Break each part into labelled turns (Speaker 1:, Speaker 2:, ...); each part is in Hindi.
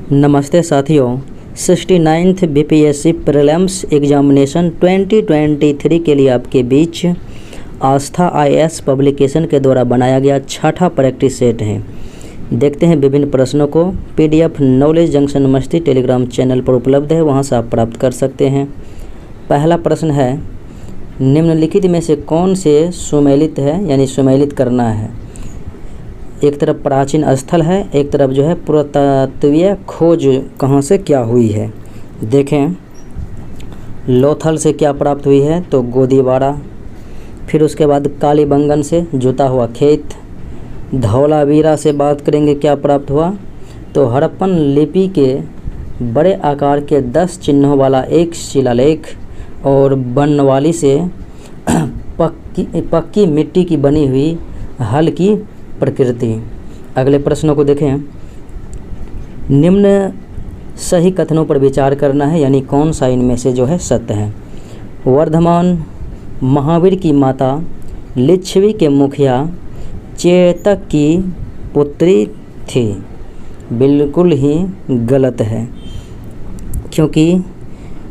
Speaker 1: नमस्ते साथियों, 69th बीपीएससी प्रीलिम्स एग्जामिनेशन 2023 के लिए आपके बीच आस्था आईएएस पब्लिकेशन के द्वारा बनाया गया छठा प्रैक्टिस सेट है। देखते हैं विभिन्न प्रश्नों को। पीडीएफ नॉलेज जंक्शन मस्ती टेलीग्राम चैनल पर उपलब्ध है, वहां से आप प्राप्त कर सकते हैं। पहला प्रश्न है, निम्नलिखित में से कौन से सुमेलित है, यानी सुमेलित करना है। एक तरफ प्राचीन स्थल है, एक तरफ जो है पुरातत्वीय खोज कहाँ से क्या हुई है। देखें, लोथल से क्या प्राप्त हुई है, तो गोदीवाड़ा। फिर उसके बाद कालीबंगन से जुता हुआ खेत। धौलावीरा से बात करेंगे, क्या प्राप्त हुआ, तो हड़प्पन लिपि के बड़े आकार के 10 चिन्हों वाला एक शिलालेख। और बनवाली से पक्की मिट्टी की बनी हुई हल की प्रकृति। अगले प्रश्नों को देखें, निम्न सही कथनों पर विचार करना है, यानी कौन सा इनमें से जो है सत्य है। वर्धमान महावीर की माता लिच्छवी के मुखिया चेतक की पुत्री थी। बिल्कुल ही गलत है, क्योंकि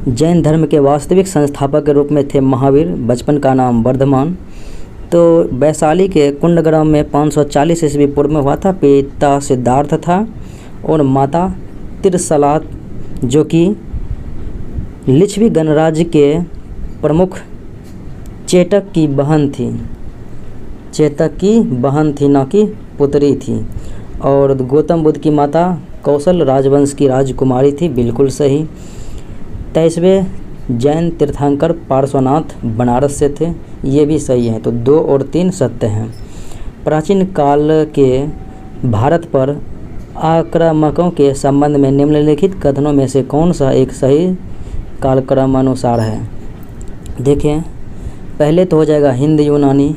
Speaker 1: जैन धर्म के वास्तविक संस्थापक के रूप में थे महावीर। बचपन का नाम वर्धमान। तो वैशाली के कुंडग्राम में 540 ईस्वी पूर्व में हुआ था। पिता सिद्धार्थ था और माता तिरसला, जो कि लिच्छवी गणराज्य के प्रमुख चेतक की बहन थी। चेतक की बहन थी, न कि पुत्री थी। और गौतम बुद्ध की माता कौशल राजवंश की राजकुमारी थी। बिल्कुल सही। 23वें जैन तीर्थंकर पार्श्वनाथ बनारस से थे, ये भी सही है। तो 2 और 3 सत्य हैं। प्राचीन काल के भारत पर आक्रामकों के संबंध में निम्नलिखित कथनों में से कौन सा एक सही कालक्रम अनुसार है। देखें, पहले तो हो जाएगा हिंद यूनानी,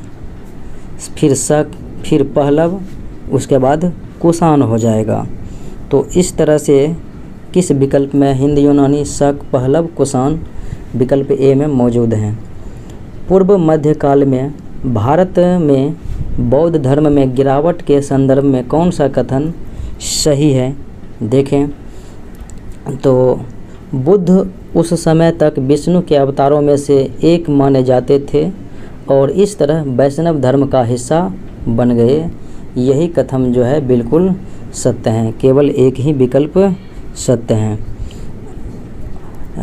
Speaker 1: फिर शक, फिर पहलव, उसके बाद कुषाण हो जाएगा। तो इस तरह से किस विकल्प में हिंद यूनानी, शक, पहलव, कुषाण विकल्प ए में मौजूद हैं। पूर्व मध्यकाल में भारत में बौद्ध धर्म में गिरावट के संदर्भ में कौन सा कथन सही है। देखें, तो बुद्ध उस समय तक विष्णु के अवतारों में से एक माने जाते थे और इस तरह वैष्णव धर्म का हिस्सा बन गए। यही कथन जो है बिल्कुल सत्य है। केवल एक ही विकल्प सत्य हैं।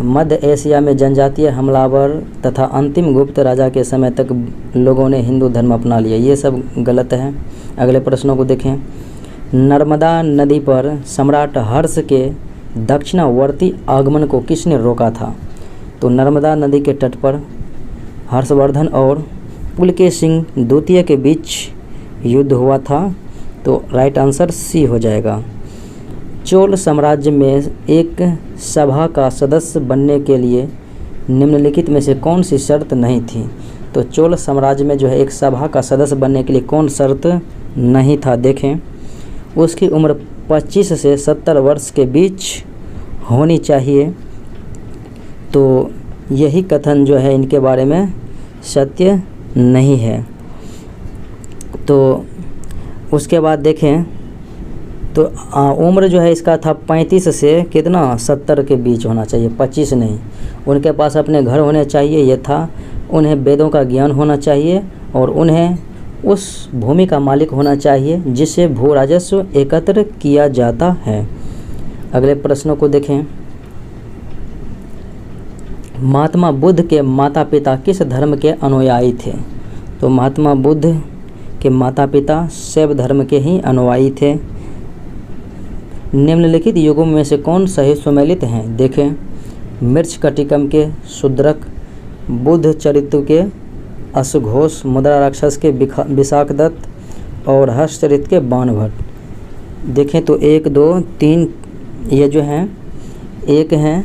Speaker 1: मध्य एशिया में जनजातीय हमलावर तथा अंतिम गुप्त राजा के समय तक लोगों ने हिंदू धर्म अपना लिया, ये सब गलत है। अगले प्रश्नों को देखें, नर्मदा नदी पर सम्राट हर्ष के दक्षिणावर्ती आगमन को किसने रोका था। तो नर्मदा नदी के तट पर हर्षवर्धन और पुलकेशिन द्वितीय के बीच युद्ध हुआ था। तो राइट आंसर सी हो जाएगा। चोल साम्राज्य में एक सभा का सदस्य बनने के लिए निम्नलिखित में से कौन सी शर्त नहीं थी। तो चोल साम्राज्य में जो है एक सभा का सदस्य बनने के लिए कौन शर्त नहीं था। देखें, उसकी उम्र 25 से 70 वर्ष के बीच होनी चाहिए। तो यही कथन जो है इनके बारे में सत्य नहीं है। तो उसके बाद देखें, तो उम्र जो है इसका था 35 से कितना 70 के बीच होना चाहिए, 25 नहीं। उनके पास अपने घर होने चाहिए, ये था। उन्हें वेदों का ज्ञान होना चाहिए और उन्हें उस भूमि का मालिक होना चाहिए जिससे भू राजस्व एकत्र किया जाता है। अगले प्रश्नों को देखें, महात्मा बुद्ध के माता पिता किस धर्म के अनुयायी थे। तो महात्मा बुद्ध के माता पिता शैव धर्म के ही अनुयायी थे। निम्नलिखित युगों में से कौन सही सुमेलित हैं। देखें, मृच्छकटिकम के शूद्रक, बुद्ध चरित्र के अश्वघोष, मुद्रा राक्षस के विशाखदत्त और हर्षचरित के बाणभट्ट। देखें, तो 1, 2, 3 ये जो हैं, एक हैं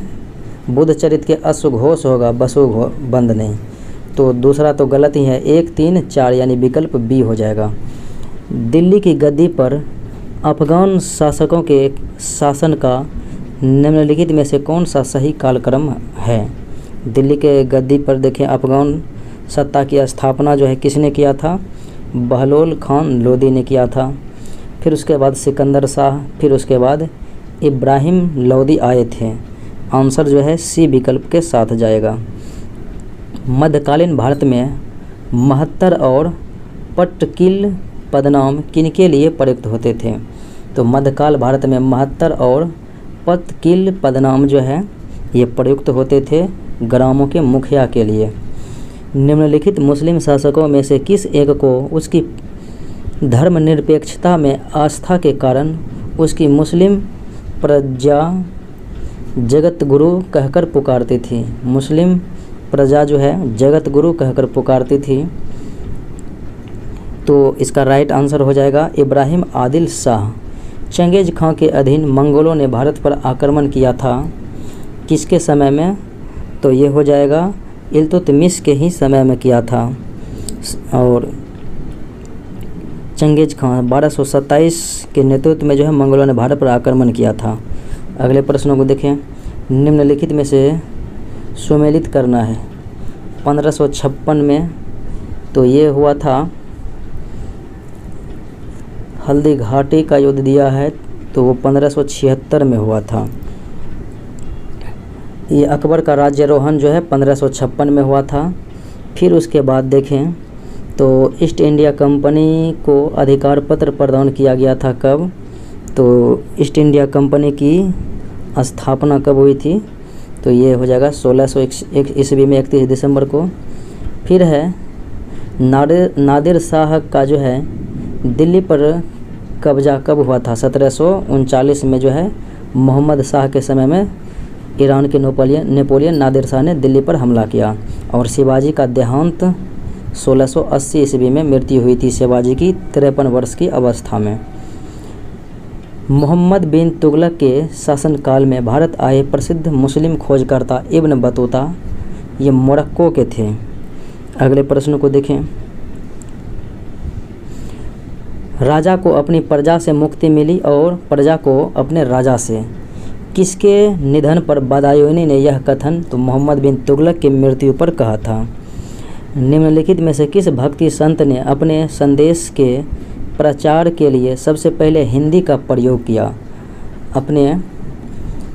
Speaker 1: बुद्ध चरित्र के अश्वघोष होगा, बसुबंद नहीं। तो दूसरा तो गलत ही है। 1, 3, 4 यानी विकल्प बी हो जाएगा। दिल्ली की गद्दी पर अफगान शासकों के शासन का निम्नलिखित में से कौन सा सही कालक्रम है। दिल्ली के गद्दी पर देखें, अफगान सत्ता की स्थापना जो है किसने किया था, बहलोल खान लोदी ने किया था। फिर उसके बाद सिकंदर शाह, फिर उसके बाद इब्राहिम लोदी आए थे। आंसर जो है सी विकल्प के साथ जाएगा। मध्यकालीन भारत में महत्तर और पट्टकिल पदनाम किनके लिए प्रयुक्त होते थे? तो मध्यकाल भारत में महत्तर और पट्टकिल पदनाम जो है ये प्रयुक्त होते थे ग्रामों के मुखिया के लिए। निम्नलिखित मुस्लिम शासकों में से किस एक को उसकी धर्मनिरपेक्षता में आस्था के कारण उसकी मुस्लिम प्रजा जगत गुरु कहकर पुकारती थी? मुस्लिम प्रजा जो है जगत गुरु कहकर पुकारती थी। तो इसका राइट आंसर हो जाएगा इब्राहिम आदिल शाह। चंगेज खां के अधीन मंगोलों ने भारत पर आक्रमण किया था किसके समय में? तो ये हो जाएगा इल्तुतमिश के ही समय में किया था। और चंगेज खां 1227 के नेतृत्व में जो है मंगोलों ने भारत पर आक्रमण किया था। अगले प्रश्नों को देखें। निम्नलिखित में से सुमेलित करना है। 1556 में तो ये हुआ था, हल्दी घाटी का युद्ध दिया है तो वो 1576 में हुआ था। ये अकबर का राज्यारोहण जो है 1556 में हुआ था। फिर उसके बाद देखें तो ईस्ट इंडिया कंपनी को अधिकार पत्र प्रदान किया गया था कब? तो ईस्ट इंडिया कंपनी की स्थापना कब हुई थी? तो ये हो जाएगा 1601 ईस्वी में 31 दिसंबर को। फिर है नादिर शाह का जो है दिल्ली पर कब्जा कब हुआ था? 1739 में जो है मोहम्मद शाह के समय में ईरान के नेपोलियन नादिर शाह ने दिल्ली पर हमला किया। और शिवाजी का देहांत 1680 ईस्वी में मृत्यु हुई थी शिवाजी की 53 वर्ष की अवस्था में। मोहम्मद बिन तुगलक के शासनकाल में भारत आए प्रसिद्ध मुस्लिम खोजकर्ता इब्न बतूता ये मोरक्को के थे। अगले प्रश्न को देखें। राजा को अपनी प्रजा से मुक्ति मिली और प्रजा को अपने राजा से। किसके निधन पर बदायूनी ने यह कथन तो मोहम्मद बिन तुगलक की मृत्यु पर कहा था? निम्नलिखित में से किस भक्ति संत ने अपने संदेश के प्रचार के लिए सबसे पहले हिंदी का प्रयोग किया? अपने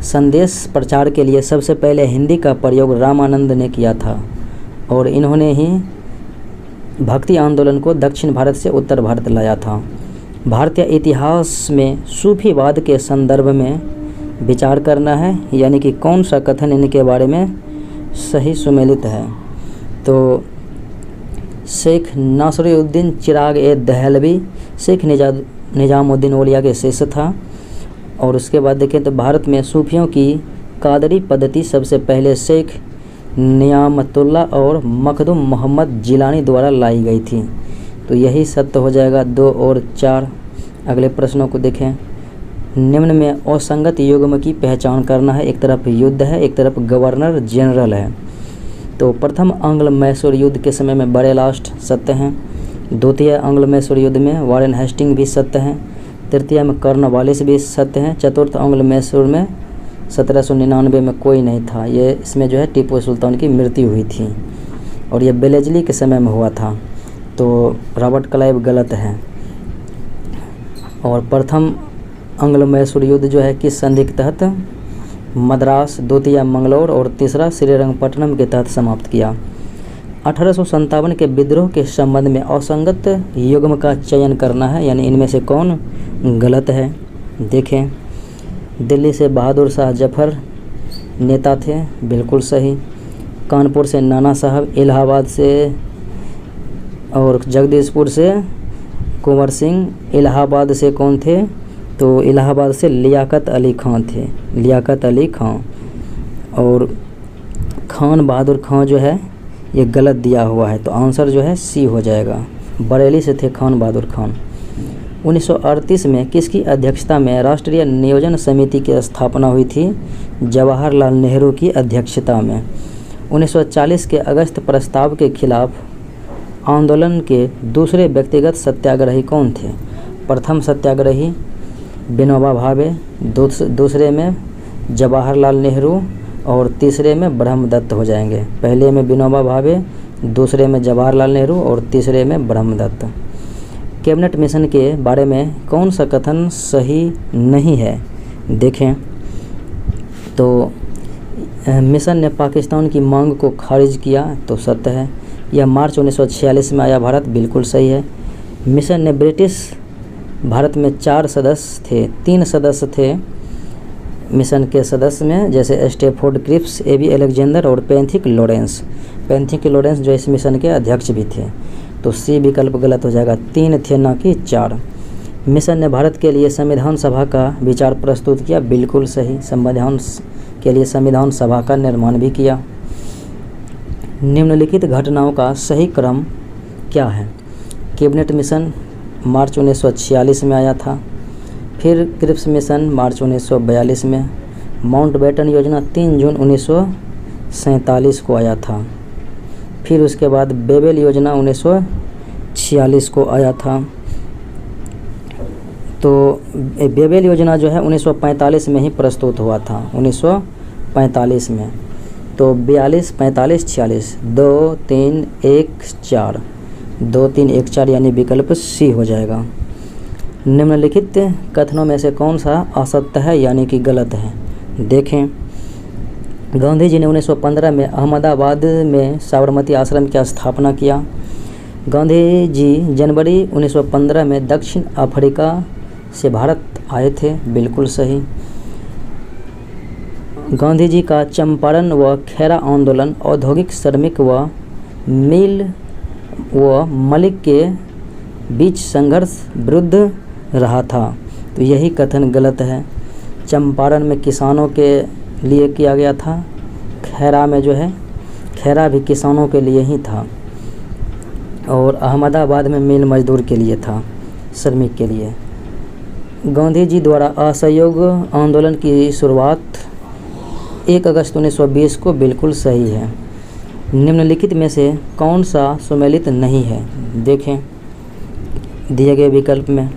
Speaker 1: संदेश प्रचार के लिए सबसे पहले हिंदी का प्रयोग रामानंद ने किया था और इन्होंने ही भक्ति आंदोलन को दक्षिण भारत से उत्तर भारत लाया था। भारतीय इतिहास में सूफीवाद के संदर्भ में विचार करना है, यानी कि कौन सा कथन इनके बारे में सही सुमेलित है? तो शेख नासरुद्दीन चिराग ए दहलवी शेख निजामुद्दीन औलिया के शिष्य था। और उसके बाद देखें तो भारत में सूफियों की कादरी पद्धति सबसे पहले शेख नियामतुल्ला और मखदूम मोहम्मद जिलानी द्वारा लाई गई थी। तो यही सत्य हो जाएगा 2 और 4। अगले प्रश्नों को देखें। निम्न में असंगत युग्म की पहचान करना है। एक तरफ युद्ध है, एक तरफ गवर्नर जनरल है। तो प्रथम आंग्ल मैसूर युद्ध के समय में बरेलास्ट सत्य हैं। द्वितीय आंग्ल मैसूर युद्ध में वारेन हेस्टिंग भी सत्य हैं। तृतीय में कॉर्नवालिस भी सत्य हैं। चतुर्थ आंग्ल मैसूर में 1799 में कोई नहीं था। ये इसमें जो है टीपू सुल्तान की मृत्यु हुई थी और ये बेलेजली के समय में हुआ था। तो रॉबर्ट क्लाइव गलत है। और प्रथम आंग्ल मैसूर युद्ध जो है किस संधि के तहत? मद्रास, द्वितीय मंगलौर और तीसरा श्रीरंगपट्टनम के तहत समाप्त किया। 1857 के विद्रोह के संबंध में असंगत युग्म का चयन करना है, यानी इनमें से कौन गलत है? देखें। दिल्ली से बहादुर शाह जफर नेता थे, बिल्कुल सही। कानपुर से नाना साहब, इलाहाबाद से और जगदीशपुर से कुंवर सिंह। इलाहाबाद से कौन थे? तो इलाहाबाद से लियाकत अली खां थे, लियाकत अली खां। और खान बहादुर खां जो है ये गलत दिया हुआ है, तो आंसर जो है सी हो जाएगा। बरेली से थे खान बहादुर खान। 1938 में किसकी अध्यक्षता में राष्ट्रीय नियोजन समिति की स्थापना हुई थी? जवाहरलाल नेहरू की अध्यक्षता में। 1940 के अगस्त प्रस्ताव के खिलाफ आंदोलन के दूसरे व्यक्तिगत सत्याग्रही कौन थे? प्रथम सत्याग्रही विनोबा भावे, दूसरे में जवाहरलाल नेहरू और तीसरे में ब्रह्मदत्त हो जाएंगे। पहले में विनोबा भावे, दूसरे में जवाहरलाल नेहरू और तीसरे में ब्रह्मदत्त। कैबिनेट मिशन के बारे में कौन सा कथन सही नहीं है? देखें तो मिशन ने पाकिस्तान की मांग को खारिज किया, तो सत्य है। यह मार्च 1946 में आया भारत, बिल्कुल सही है। मिशन ने ब्रिटिश भारत में 4 सदस्य थे, 3 सदस्य थे मिशन के सदस्य में, जैसे स्टेफोर्ड क्रिप्स, एबी अलेक्जेंडर और पेंथिक लॉरेंस। पेंथिक लॉरेंस जो इस मिशन के अध्यक्ष भी थे। तो सी विकल्प गलत हो जाएगा, 3 थे ना कि 4। मिशन ने भारत के लिए संविधान सभा का विचार प्रस्तुत किया, बिल्कुल सही। संविधान के लिए संविधान सभा का निर्माण भी किया। निम्नलिखित घटनाओं का सही क्रम क्या है? कैबिनेट मिशन मार्च 1946 में आया था। फिर क्रिप्स मिशन मार्च 1942 में। माउंटबेटन योजना 3 जून 1947 को आया था। फिर उसके बाद बेबेल योजना 1946 को आया था। तो बेबेल योजना जो है 1945 में ही प्रस्तुत हुआ था, 1945 में। तो 42, 45, 46, 2, 3, 1, 4, 2, 3, 1, 4 यानी विकल्प सी हो जाएगा। निम्नलिखित कथनों में से कौन सा असत्य है यानी कि गलत है? देखें, गांधी जी ने 1915 में अहमदाबाद में साबरमती आश्रम की स्थापना किया। गांधी जी जनवरी 1915 में दक्षिण अफ्रीका से भारत आए थे, बिल्कुल सही। गांधी जी का चंपारण व खेरा आंदोलन औद्योगिक श्रमिक व मिल व मलिक के बीच संघर्ष विरुद्ध रहा था, तो यही कथन गलत है। चंपारण में किसानों के लिए किया गया था, खेरा में जो है खेरा भी किसानों के लिए ही था, और अहमदाबाद में मिल मजदूर के लिए था, श्रमिक के लिए। गांधी जी द्वारा असहयोग आंदोलन की शुरुआत 1 अगस्त 1920 को, बिल्कुल सही है। निम्नलिखित में से कौन सा सुमेलित नहीं है? देखें दिए गए विकल्प में,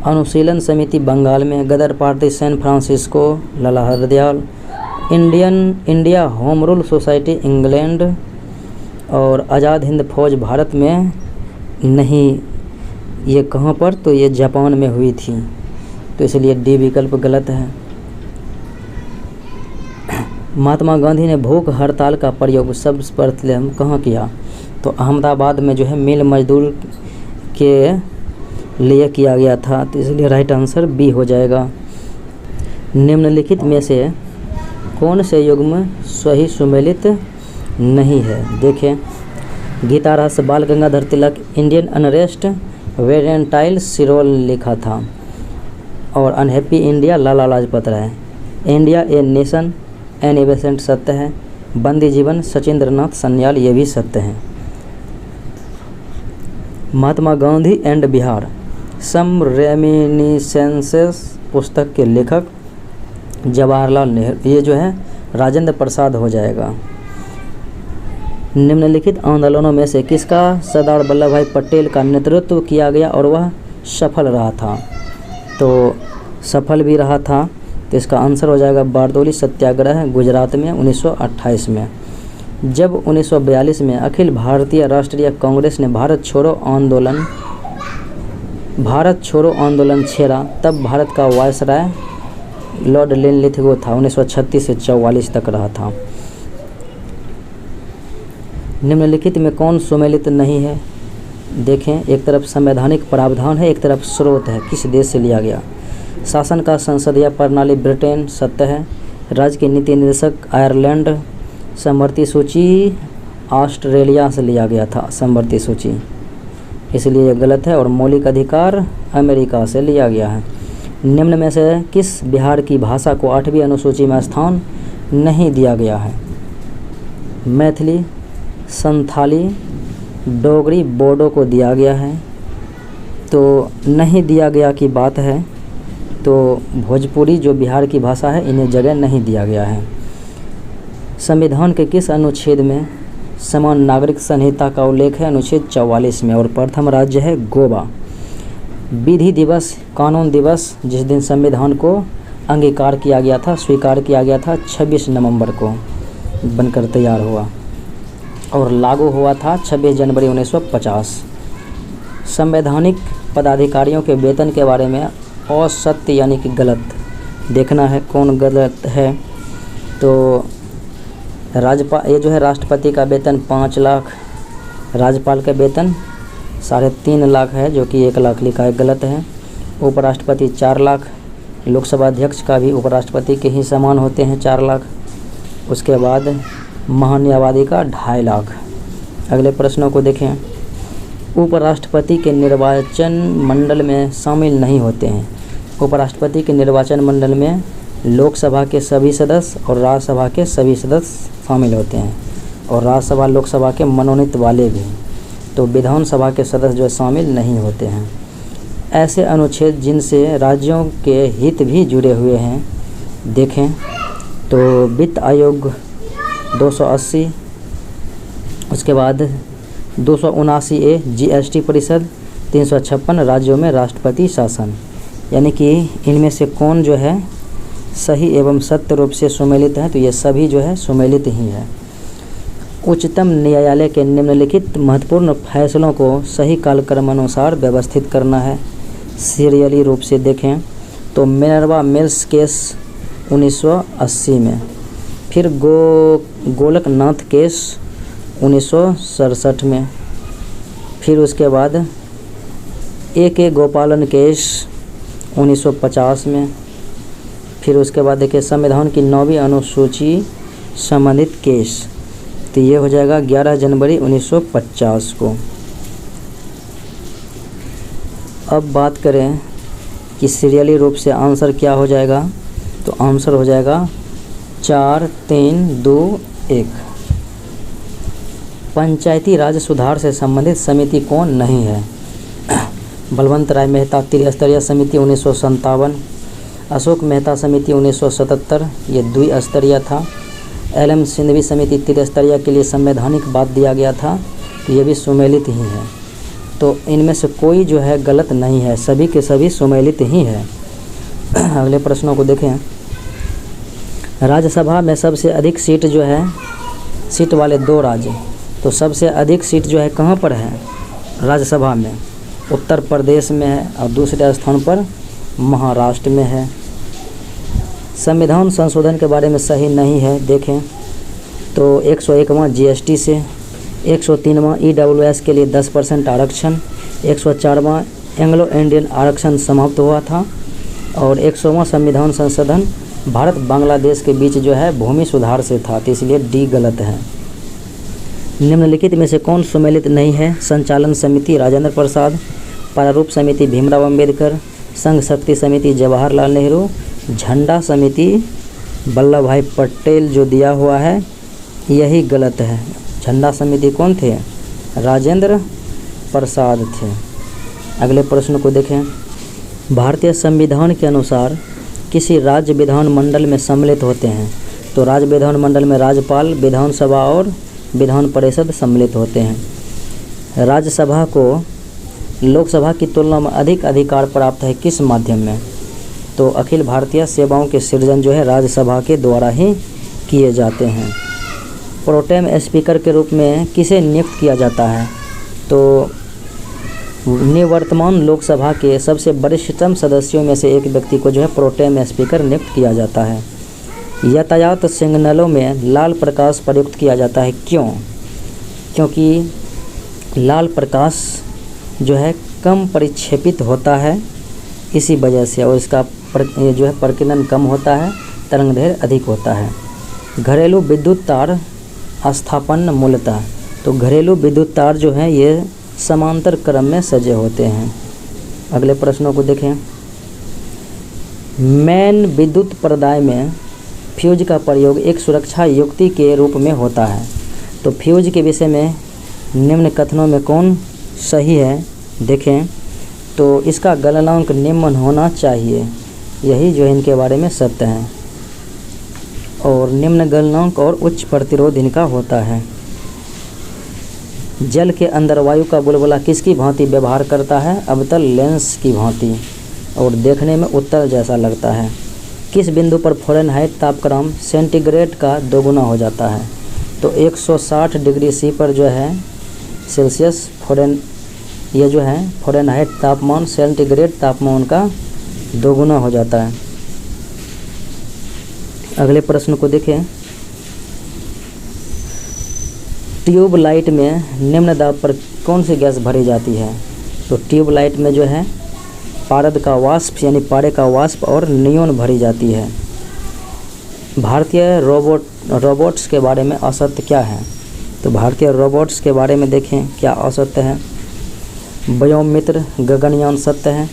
Speaker 1: अनुशीलन समिति बंगाल में, Ghadar party San Francisco, Lala Hardayal, India home rule society England, और आज़ाद हिंद फौज भारत में नहीं। ये कहाँ पर? तो ये जापान में हुई थी, तो इसलिए डी विकल्प गलत है। महात्मा गांधी ने भूख हड़ताल का प्रयोग सर्वप्रथम कहाँ किया? तो अहमदाबाद में जो है मिल मजदूर के लिए किया गया था, तो इसलिए राइट आंसर बी हो जाएगा। निम्नलिखित में से कौन से युग्म सही सुमेलित नहीं है? देखें, गीता रस Bal Gangadhar Tilak, Indian unrest Valentine Chirol लिखा था, और unhappy India Lala Lajpat Rai, India a nation Annie Besant सत्य है, बंदी जीवन सचिंद्रनाथ सन्याल ये भी सत्य हैं। Mahatma Gandhi and Bihar some reminiscences पुस्तक के लेखक जवाहरलाल नेहरू, ये जो है राजेंद्र प्रसाद हो जाएगा। निम्नलिखित आंदोलनों में से किसका सरदार वल्लभ भाई पटेल का नेतृत्व किया गया और वह सफल रहा था? तो सफल भी रहा था, तो इसका आंसर हो जाएगा बारदौली सत्याग्रह गुजरात में 1928 में। जब 1942 में अखिल भारतीय राष्ट्रीय कांग्रेस ने भारत छोड़ो आंदोलन छेड़ा, तब भारत का वायसराय लॉर्ड लिनलिथगो था, 1936 से 44 तक रहा था। निम्नलिखित में कौन सुमेलित नहीं है? देखें, एक तरफ संवैधानिक प्रावधान है, एक तरफ स्रोत है, किस देश से लिया गया? शासन का संसदीय प्रणाली ब्रिटेन, सत्य है। राज्य के नीति निर्देशक आयरलैंड, समवर्ती सूची ऑस्ट्रेलिया से लिया गया था, समवर्ती सूची, इसलिए यह गलत है। और मौलिक अधिकार अमेरिका से लिया गया है। निम्न में से किस बिहार की भाषा को 8वीं अनुसूची में स्थान नहीं दिया गया है? मैथिली, संथाली, डोगरी, बोडो को दिया गया है, तो नहीं दिया गया की बात है, तो भोजपुरी जो बिहार की भाषा है इन्हें जगह नहीं दिया गया है। संविधान के किस अनुच्छेद में समान नागरिक संहिता का उल्लेख है? अनुच्छेद 44 में, और प्रथम राज्य है गोवा। विधि दिवस, कानून दिवस, जिस दिन संविधान को अंगीकार किया गया था, स्वीकार किया गया था, 26 नवंबर को बनकर तैयार हुआ और लागू हुआ था 26 जनवरी 1950। संवैधानिक पदाधिकारियों के वेतन के बारे में असत्य यानी कि गलत देखना है कौन गलत है। तो ये जो है राष्ट्रपति का वेतन 5 लाख, राज्यपाल का वेतन 3.5 लाख है, जो कि 1 लाख लिखा है, गलत है। उपराष्ट्रपति 4 लाख, लोकसभा अध्यक्ष का भी उपराष्ट्रपति के ही समान होते हैं 4 लाख। उसके बाद महान्यायवादी का 2.5 लाख। अगले प्रश्नों को देखें। उपराष्ट्रपति के निर्वाचन मंडल में शामिल नहीं होते हैं। उपराष्ट्रपति के निर्वाचन मंडल में लोकसभा के सभी सदस्य और राज्यसभा के सभी सदस्य शामिल होते हैं, और राज्यसभा लोकसभा के मनोनीत वाले भी। तो विधानसभा के सदस्य जो शामिल नहीं होते हैं। ऐसे अनुच्छेद जिनसे राज्यों के हित भी जुड़े हुए हैं देखें तो वित्त आयोग 280, उसके बाद 279A GST परिषद, 356 राज्यों में राष्ट्रपति शासन। यानी कि इनमें से कौन जो है सही एवं सत्य रूप से सुमेलित है, तो ये सभी जो है सुमेलित ही है। उच्चतम न्यायालय के निम्नलिखित महत्वपूर्ण फैसलों को सही कालक्रम अनुसार व्यवस्थित करना है। सीरियली रूप से देखें तो मिनर्वा मिल्स केस 1980 में, फिर गोलकनाथ केस 1967 में, फिर उसके बाद A.K. गोपालन केस 1950 में, फिर उसके बाद देखिए संविधान की 9वीं अनुसूची संबंधित केस, तो ये हो जाएगा 11 जनवरी 1950 को। अब बात करें कि सीरियली रूप से आंसर क्या हो जाएगा, तो आंसर हो जाएगा 4, 3, 2, 1। पंचायती राज सुधार से संबंधित समिति कौन नहीं है? बलवंत राय मेहता त्रिस्तरीय समिति 1957, अशोक मेहता समिति 1977, ये द्विस्तरीय था। LM सिंधवी समिति त्रिस्तरीय के लिए संवैधानिक बात दिया गया था, तो ये भी सुमेलित ही है। तो इनमें से कोई जो है गलत नहीं है, सभी के सभी सुमेलित ही है। अगले प्रश्नों को देखें। राज्यसभा में सबसे अधिक सीट जो है, सीट वाले 2 राज्य, तो सबसे अधिक सीट जो है कहाँ पर है राज्यसभा में? उत्तर प्रदेश में है, और दूसरे स्थान पर महाराष्ट्र में है। संविधान संशोधन के बारे में सही नहीं है, देखें तो 101वां GST से, 103वां EWS के लिए 10% आरक्षण, 104वां एंग्लो इंडियन आरक्षण समाप्त हुआ था, और 100वां संविधान संशोधन भारत बांग्लादेश के बीच जो है भूमि सुधार से था, तो इसलिए D गलत है। निम्नलिखित में से कौन सुमेलित नहीं है? संचालन समिति राजेंद्र प्रसाद, प्रारूप समिति भीमराव अंबेडकर, संघ शक्ति समिति जवाहरलाल नेहरू, झंडा समिति वल्लभ भाई पटेल जो दिया हुआ है यही गलत है। झंडा समिति कौन थे? राजेंद्र प्रसाद थे। अगले प्रश्न को देखें। भारतीय संविधान के अनुसार किसी राज्य विधानमंडल में सम्मिलित होते हैं, तो राज्य विधानमंडल में राज्यपाल, विधानसभा और विधान परिषद सम्मिलित होते हैं। राज्यसभा को लोकसभा की तुलना में अधिक अधिकार प्राप्त है किस माध्यम में? तो अखिल भारतीय सेवाओं के सृजन जो है राज्यसभा के द्वारा ही किए जाते हैं। प्रोटेम स्पीकर के रूप में किसे नियुक्त किया जाता है? तो निवर्तमान लोकसभा के सबसे वरिष्ठतम सदस्यों में से एक व्यक्ति को जो है प्रोटेम स्पीकर नियुक्त किया जाता है। यातायात सिग्नलों में लाल प्रकाश प्रयुक्त किया जाता है, क्यों? क्योंकि लाल प्रकाश जो है कम परिक्षेपित होता है इसी वजह से, और इसका जो है प्रकीर्णन कम होता है, तरंगदैर्घ्य अधिक होता है। घरेलू विद्युत तार स्थापन मूलतः, तो घरेलू विद्युत तार जो हैं ये समांतर क्रम में सजे होते हैं। अगले प्रश्नों को देखें। मेन विद्युत प्रदाय में फ्यूज का प्रयोग एक सुरक्षा युक्ति के रूप में होता है, तो फ्यूज के विषय में निम्न कथनों में कौन सही है? देखें तो इसका गलनांक निम्न होना चाहिए, यही जो इनके बारे में सत्य है, और निम्न गलनांक और उच्च प्रतिरोध इनका होता है। जल के अंदर वायु का बुलबुला किसकी भांति व्यवहार करता है? अवतल लेंस की भांति, और देखने में उत्तल जैसा लगता है। किस बिंदु पर फ़ारेनहाइट तापक्रम सेंटीग्रेड का 2 गुना हो जाता है? तो 160 डिग्री C पर जो है सेल्सियस ये जो है फ़ारेनहाइट तापमान सेंटीग्रेड तापमान का 2 गुना हो जाता है। अगले प्रश्न को देखें। ट्यूबलाइट में निम्न दाब पर कौन सी गैस भरी जाती है? तो ट्यूबलाइट में जो है पारद का वाष्प यानी पारे का वाष्प और नियोन भरी जाती है। भारतीय रोबोट्स के बारे में असत्य क्या है? तो भारतीय रोबोट्स के बारे में देखें क्या असत्य है। व्योममित्र गगनयान सत्य है।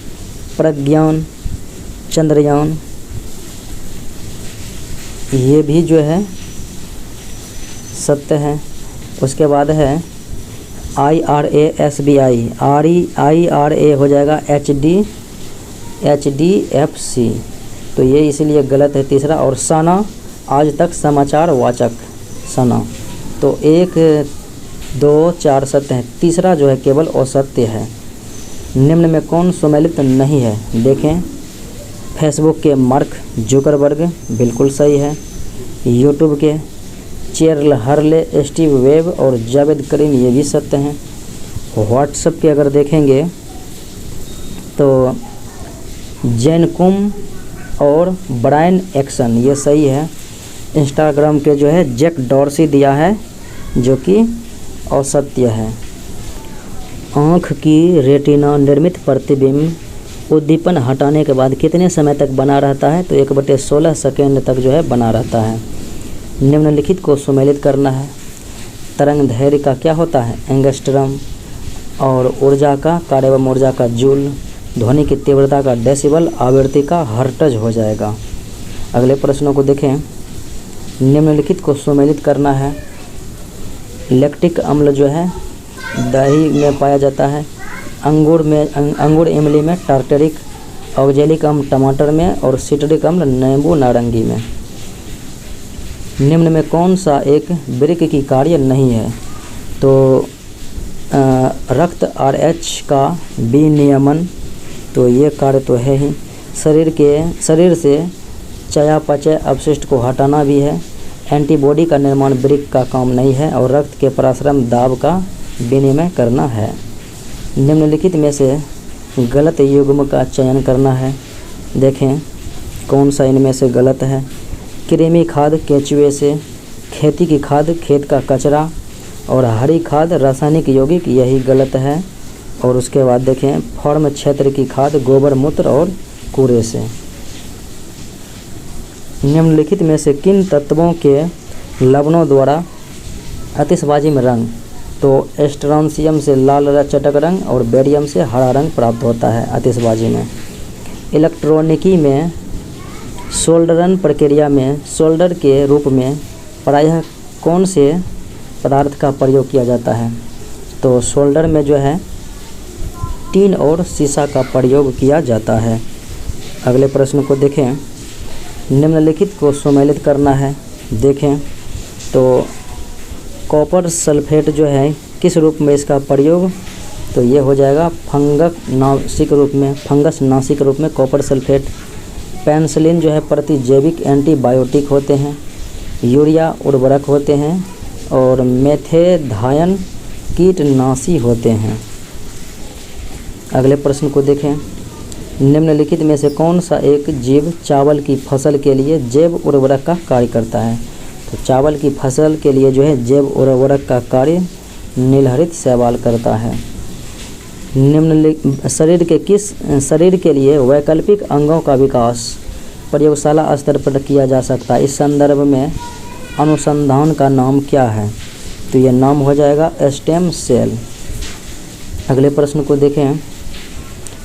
Speaker 1: प्रज्ञान चंद्रयान ये भी जो है सत्य है। उसके बाद है IRA SBI IRA हो जाएगा HDFC, तो ये इसलिए गलत है तीसरा। और सना आज तक समाचार वाचक सना, तो 1 2 4 सत्य है। तीसरा जो है केवल असत्य है। निम्न में कौन सुमेलित नहीं है? देखें फेसबुक के मार्क जुकरबर्ग बिल्कुल सही है। यूट्यूब के चेरल हर्ले स्टीव वेब और जावेद करीम ये भी सत्य हैं। व्हाट्सएप के अगर देखेंगे तो जैन कुम और ब्रायन एक्सन ये सही है। इंस्टाग्राम के जो है जैक डॉर्सी दिया है जो कि असत्य है। आँख की रेटिना निर्मित प्रतिबिंब उद्दीपन हटाने के बाद कितने समय तक बना रहता है? तो 1/16 सेकेंड तक जो है बना रहता है। निम्नलिखित को सुमेलित करना है। तरंग धैर्य का क्या होता है? एंगस्ट्रम। और ऊर्जा का कार्य एवं ऊर्जा का जूल। ध्वनि की तीव्रता का डेसिबल। आवृत्ति का हर्ट्ज हो जाएगा। अगले प्रश्नों को देखें। निम्नलिखित को सुमेलित करना है। लैक्टिक अम्ल जो है दही में पाया जाता है। अंगूर इमली में। टार्टरिक ऑक्जेलिक अम्ल टमाटर में। और सिट्रिक अम्ल नींबू नारंगी में। निम्न में कौन सा एक वृक्क की कार्य नहीं है? तो रक्त RH का विनियमन, तो ये कार्य तो है ही। शरीर से चयापचय अपशिष्ट को हटाना भी है। एंटीबॉडी का निर्माण वृक्क का काम नहीं है। और रक्त के पराश्रम दाब का विनिमय करना है। निम्नलिखित में से गलत युग्म का चयन करना है। देखें कौन सा इनमें से गलत है। कृमि खाद केंचुए से। खेती की खाद खेत का कचरा। और हरी खाद रासायनिक यौगिक यही गलत है। और उसके बाद देखें फॉर्म क्षेत्र की खाद गोबर मूत्र और कूड़े से। निम्नलिखित में से किन तत्वों के लवणों द्वारा आतिशबाजी में रंग? तो स्ट्रोंशियम से लाल चटक रंग और बेरियम से हरा रंग प्राप्त होता है आतिशबाजी में। इलेक्ट्रॉनिकी में सोल्डरन प्रक्रिया में सोल्डर के रूप में प्रायः कौन से पदार्थ का प्रयोग किया जाता है? तो सोल्डर में जो है टीन और सीसा का प्रयोग किया जाता है। अगले प्रश्न को देखें। निम्नलिखित को सुमेलित करना है। देखें तो कॉपर सल्फेट जो है किस रूप में इसका प्रयोग? तो ये हो जाएगा फंगस नाशिक रूप में कॉपर सल्फेट। पेनिसिलिन जो है प्रतिजैविक एंटीबायोटिक होते हैं। यूरिया उर्वरक होते हैं। और मेथेधायन कीटनाशी होते हैं। अगले प्रश्न को देखें। निम्नलिखित में से कौन सा एक जीव चावल की फसल के लिए जैव उर्वरक का कार्य करता है? तो चावल की फसल के लिए जो है जैव उर्वरक का कार्य नीलहरित शैवाल करता है। शरीर के लिए वैकल्पिक अंगों का विकास प्रयोगशाला स्तर पर किया जा सकता है। इस संदर्भ में अनुसंधान का नाम क्या है? तो यह नाम हो जाएगा स्टेम सेल। अगले प्रश्न को देखें।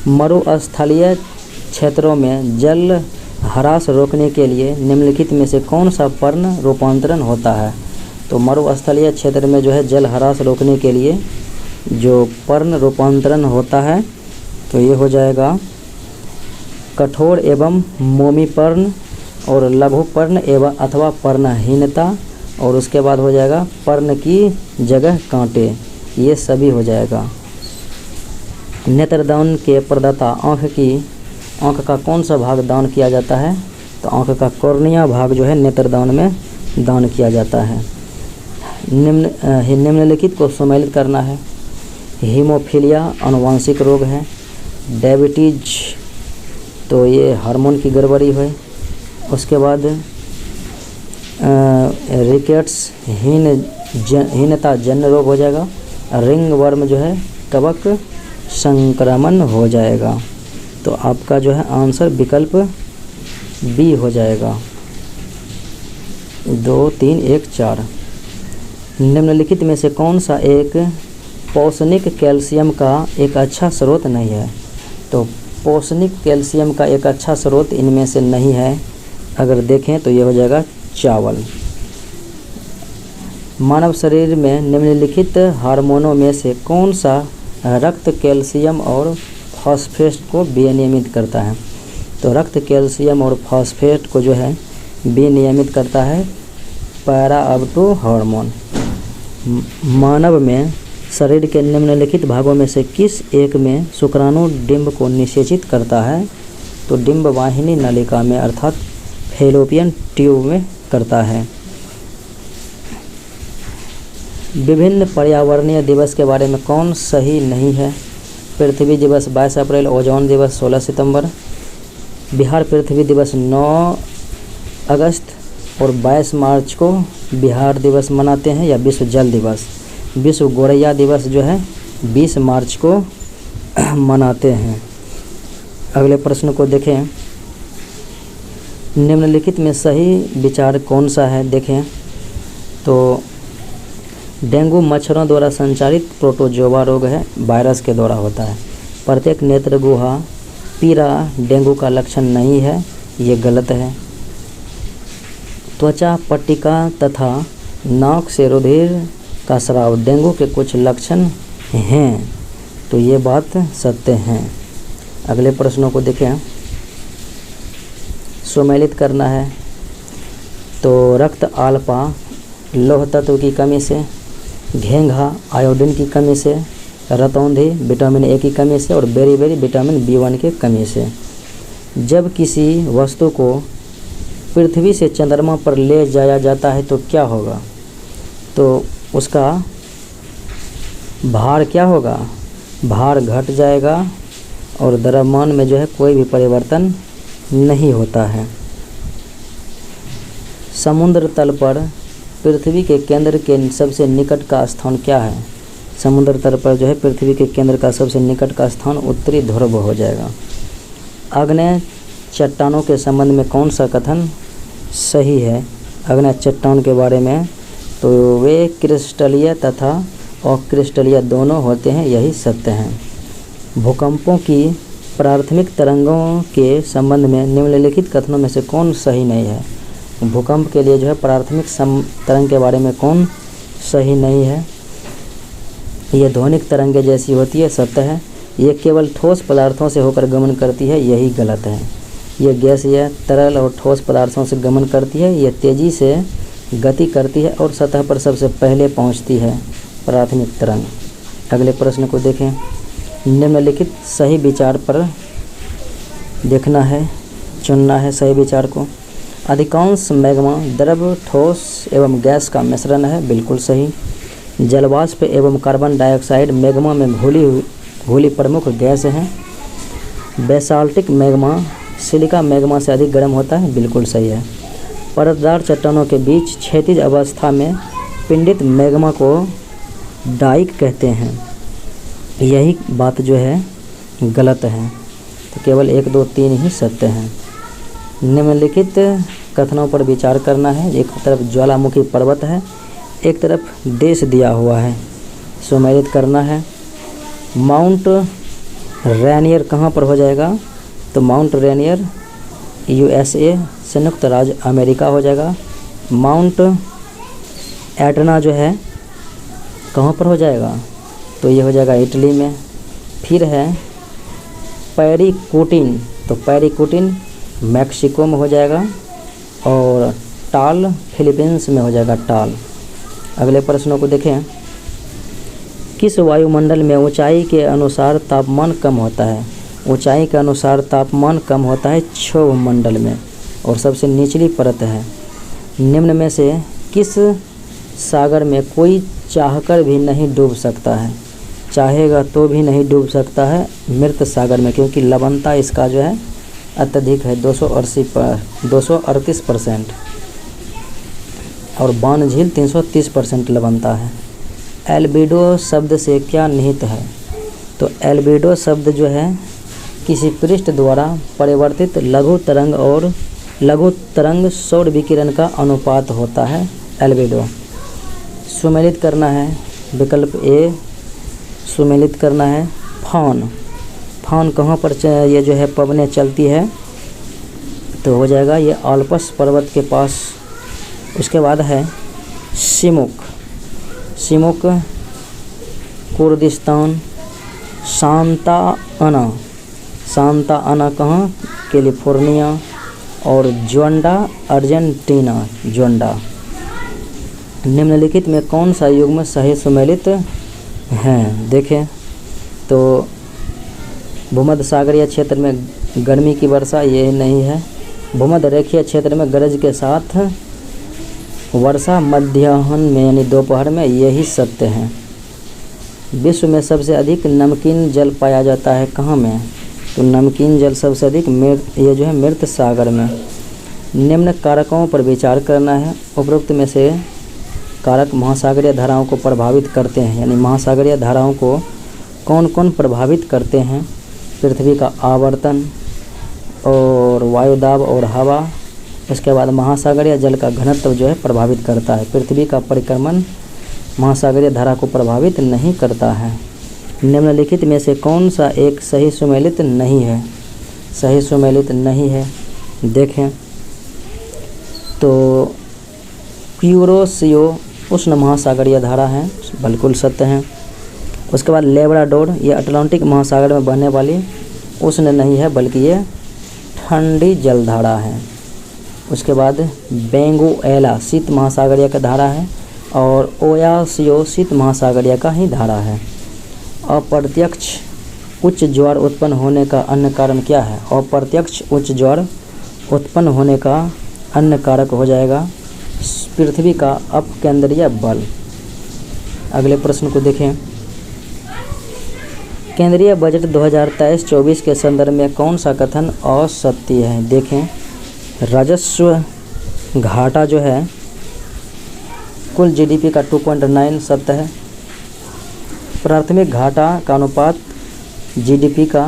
Speaker 1: मरुस्थलीय क्षेत्रों में जल ह्रास रोकने के लिए निम्नलिखित में से कौन सा पर्ण रूपांतरण होता है? तो मरुस्थलीय क्षेत्र में जो है जल ह्रास रोकने के लिए जो पर्ण रूपांतरण होता है तो ये हो जाएगा कठोर एवं मोमी पर्ण और लघु पर्ण एवं अथवा पर्णहीनता। और उसके बाद हो जाएगा पर्ण की जगह कांटे, ये सभी हो जाएगा। नेत्रदान के प्रदाता आँख का कौन सा भाग दान किया जाता है? तो आँख का कॉर्निया भाग जो है नेत्रदान में दान किया जाता है। निम्नलिखित को सुमेलित करना है। हीमोफीलिया आनुवांशिक रोग है। डायबिटीज तो ये हार्मोन की गड़बड़ी है। उसके बाद रिकेट्स हीनता जन्य रोग हो जाएगा। रिंग वर्म जो है कवक संक्रमण हो जाएगा। तो आपका जो है आंसर विकल्प बी हो जाएगा। 2, 3, 1, 4। निम्नलिखित में से कौन सा एक पोषणिक कैल्शियम का एक अच्छा स्रोत नहीं है? तो पोषणिक कैल्शियम का एक अच्छा स्रोत इनमें से नहीं है। अगर देखें तो ये हो जाएगा चावल। मानव शरीर में निम्नलिखित हार्मोनों में से कौन सा रक्त कैल्शियम और फॉस्फेट को विनियमित करता है? तो रक्त कैल्शियम और फॉस्फेट को जो है विनियमित करता है पैराअब्टो हार्मोन। मानव में शरीर के निम्नलिखित भागों में से किस एक में शुक्राणु डिंब को निषेचित करता है? तो डिंब वाहिनी नलिका में अर्थात फैलोपियन ट्यूब में करता है। विभिन्न पर्यावरणीय दिवस के बारे में कौन सही नहीं है? पृथ्वी दिवस 22 अप्रैल, ओजोन दिवस 16 सितंबर, बिहार पृथ्वी दिवस 9 अगस्त और 22 मार्च को बिहार दिवस मनाते हैं या विश्व जल दिवस। विश्व गौरैया दिवस जो है 20 मार्च को मनाते हैं। अगले प्रश्न को देखें। निम्नलिखित में सही विचार कौन सा है? देखें तो डेंगू मच्छरों द्वारा संचारित प्रोटोजोआ रोग है, वायरस के द्वारा होता है। प्रत्येक नेत्र गुहा पीला डेंगू का लक्षण नहीं है, ये गलत है। त्वचा पट्टिका तथा नाक से रुधिर का स्राव डेंगू के कुछ लक्षण हैं, तो ये बात सत्य है। अगले प्रश्नों को देखें। सुमेलित करना है तो रक्त आल्फा लौह तत्व की कमी से, घेंघा आयोडीन की कमी से, रतौंधी विटामिन ए की कमी से और बेरीबेरी विटामिन B1 की कमी से। जब किसी वस्तु को पृथ्वी से चंद्रमा पर ले जाया जाता है तो क्या होगा? तो उसका भार क्या होगा? भार घट जाएगा और द्रव्यमान में जो है कोई भी परिवर्तन नहीं होता है। समुद्र तल पर पृथ्वी के केंद्र के सबसे निकट का स्थान क्या है? समुद्र तल पर जो है पृथ्वी के केंद्र का सबसे निकट का स्थान उत्तरी ध्रुव हो जाएगा। आग्नेय चट्टानों के संबंध में कौन सा कथन सही है? आग्नेय चट्टान के बारे में तो वे क्रिस्टलीय तथा अक्रिस्टलीय दोनों होते हैं, यही सत्य है। भूकंपों की प्राथमिक तरंगों के संबंध में निम्नलिखित कथनों में से कौन सही नहीं है? भूकंप के लिए जो है प्राथमिक तरंग के बारे में कौन सही नहीं है? ये ध्वनिक तरंगें जैसी होती है, सत्य है। ये केवल ठोस पदार्थों से होकर गमन करती है, यही गलत है। ये गैसीय तरल और ठोस पदार्थों से गमन करती है, ये तेज़ी से गति करती है और सतह पर सबसे पहले पहुंचती है प्राथमिक तरंग। अगले प्रश्न को देखें। निम्नलिखित सही विचार पर देखना है, चुनना है सही विचार को। अधिकांश मैग्मा द्रव, ठोस एवं गैस का मिश्रण है, बिल्कुल सही। जलवाष्प एवं कार्बन डाइऑक्साइड मैग्मा में घुली प्रमुख गैस हैं। बेसाल्टिक मैग्मा सिलिका मैग्मा से अधिक गर्म होता है, बिल्कुल सही है। परतदार चट्टानों के बीच क्षैतिज अवस्था में पिंडित मैग्मा को डाइक कहते हैं, यही बात जो है गलत है। तो केवल 1, 2, 3 ही सत्य हैं। निम्नलिखित कथनों पर विचार करना है। एक तरफ ज्वालामुखी पर्वत है, एक तरफ देश दिया हुआ है, सुमेलित करना है। माउंट रेनियर कहाँ पर हो जाएगा? तो माउंट रेनियर USA संयुक्त राज्य अमेरिका हो जाएगा। माउंट एटना जो है कहाँ पर हो जाएगा? तो ये हो जाएगा इटली में। फिर है पैरीकुटिन, तो पैरीकुटिन मैक्सिको में हो जाएगा और टाल फिलीपींस में हो जाएगा, टाल। अगले प्रश्नों को देखें। किस वायुमंडल में ऊंचाई के अनुसार तापमान कम होता है? ऊंचाई के अनुसार तापमान कम होता है क्षोभ मंडल में और सबसे निचली परत है। निम्न में से किस सागर में कोई चाहकर भी नहीं डूब सकता है? चाहेगा तो भी नहीं डूब सकता है मृत सागर में, क्योंकि लवणता इसका जो है अत्यधिक है, 238%। और बान झील 330% लवणता है। एल्बिडो शब्द से क्या निहित है? तो एल्बिडो शब्द जो है किसी पृष्ठ द्वारा परिवर्तित लघु तरंग और लघु तरंग सौर विकिरण का अनुपात होता है एल्बिडो। सुमेलित करना है, विकल्प ए सुमेलित करना है। फाउन, फाउन कहाँ पर ये जो है पवनें चलती है? तो हो जाएगा ये आल्पस पर्वत के पास। उसके बाद है सिमुक, सिमुक कुर्दिस्तान। सांता आना, सांता आना कहाँ? कैलिफोर्निया। और ज्वांडा अर्जेंटीना, ज्वांडा। निम्नलिखित में कौन सा युग्म सही सुमेलित हैं? देखें तो भूमध्य सागरीय क्षेत्र में गर्मी की वर्षा ये नहीं है। भूमध्य रेखीय क्षेत्र में गरज के साथ वर्षा मध्याह्न में यानी दोपहर में, यही सत्य है। विश्व में सबसे अधिक नमकीन जल पाया जाता है कहाँ में? तो नमकीन जल सबसे अधिक ये जो है मृत सागर में। निम्न कारकों पर विचार करना है। उपरोक्त में से कारक महासागरीय धाराओं को प्रभावित करते हैं, यानी महासागरीय धाराओं को कौन कौन प्रभावित करते हैं? पृथ्वी का आवर्तन और वायुदाब और हवा। उसके बाद महासागरीय जल का घनत्व जो है प्रभावित करता है। पृथ्वी का परिक्रमण महासागरीय धारा को प्रभावित नहीं करता है। निम्नलिखित में से कौन सा एक सही सुमेलित नहीं है? सही सुमेलित नहीं है, देखें तो क्यूरोसियो उष्ण महासागरीय धारा है, बिल्कुल सत्य है। उसके बाद लेब्राडोर, ये अटलांटिक महासागर में बहने वाली उष्ण नहीं है बल्कि ये ठंडी जलधारा है। उसके बाद बेंगुएला शीत महासागरीय का धारा है और ओयासियो शीत महासागरीय का ही धारा है। अप्रत्यक्ष उच्च ज्वार उत्पन्न होने का अन्य कारण क्या है? अप्रत्यक्ष उच्च ज्वार उत्पन्न होने का अन्य कारक हो जाएगा पृथ्वी का अपकेंद्रीय बल। अगले प्रश्न को देखें। केंद्रीय बजट 2023-24 के संदर्भ में कौन सा कथन असत्य है? देखें, राजस्व घाटा जो है कुल जीडीपी का 2.9 सत्य है। प्राथमिक घाटा का अनुपात जीडीपी का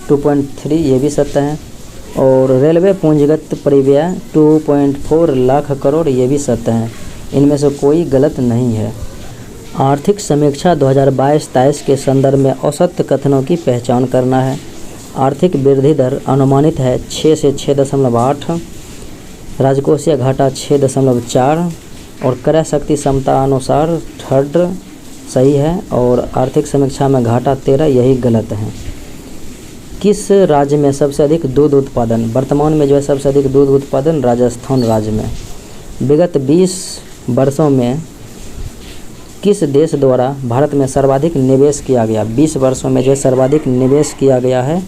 Speaker 1: 2.3 ये भी सत्य है। और रेलवे पूंजीगत परिव्यय 2.4 लाख करोड़ ये भी सत्य है। इनमें से कोई गलत नहीं है। आर्थिक समीक्षा 2022-23 के संदर्भ में असत्य कथनों की पहचान करना है। आर्थिक वृद्धि दर अनुमानित है 6 से 6.8, राजकोषीय घाटा 6.4 और क्रय शक्ति क्षमता अनुसार थर्ड सही है और आर्थिक समीक्षा में घाटा 13 यही गलत है। किस राज्य में सबसे अधिक दूध उत्पादन? वर्तमान में जो है सबसे अधिक दूध उत्पादन राजस्थान राज्य में। विगत 20 वर्षों में किस देश द्वारा भारत में सर्वाधिक निवेश किया गया? 20 वर्षों में जो है सर्वाधिक निवेश किया गया है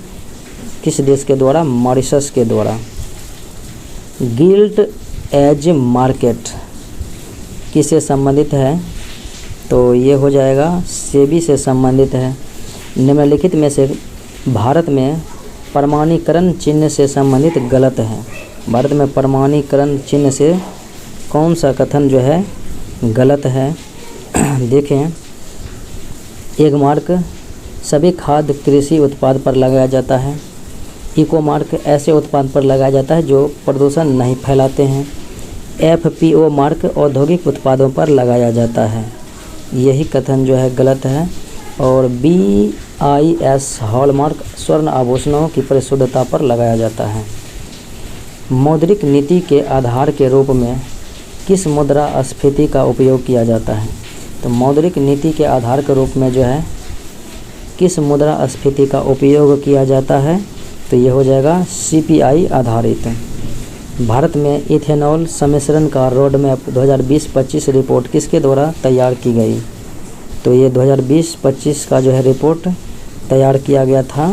Speaker 1: किस देश के द्वारा? मॉरिशस के द्वारा। गिल्ट एज मार्केट किससे संबंधित है? तो ये हो जाएगा सेबी से संबंधित है। निम्नलिखित में से भारत में प्रमाणीकरण चिन्ह से संबंधित गलत है। भारत में प्रमाणीकरण चिन्ह से कौन सा कथन जो है गलत है? देखें, एक मार्क सभी खाद्य कृषि उत्पाद पर लगाया जाता है। इको मार्क ऐसे उत्पाद पर लगाया जाता है जो प्रदूषण नहीं फैलाते हैं। एफपीओ मार्क औद्योगिक उत्पादों पर लगाया जाता है, यही कथन जो है गलत है। और BIS हॉलमार्क स्वर्ण आभूषणों की परिशुद्धता पर लगाया जाता है। मौद्रिक नीति के आधार के रूप में किस मुद्रास्फीति का उपयोग किया जाता है? तो मौद्रिक नीति के आधार के रूप में जो है किस मुद्रास्फीति का उपयोग किया जाता है? तो ये हो जाएगा CPI आधारित। भारत में इथेनॉल सम्मिश्रण का रोड मैप 2020-25 रिपोर्ट किसके द्वारा तैयार की गई? तो ये 2020-25 का जो है रिपोर्ट तैयार किया गया था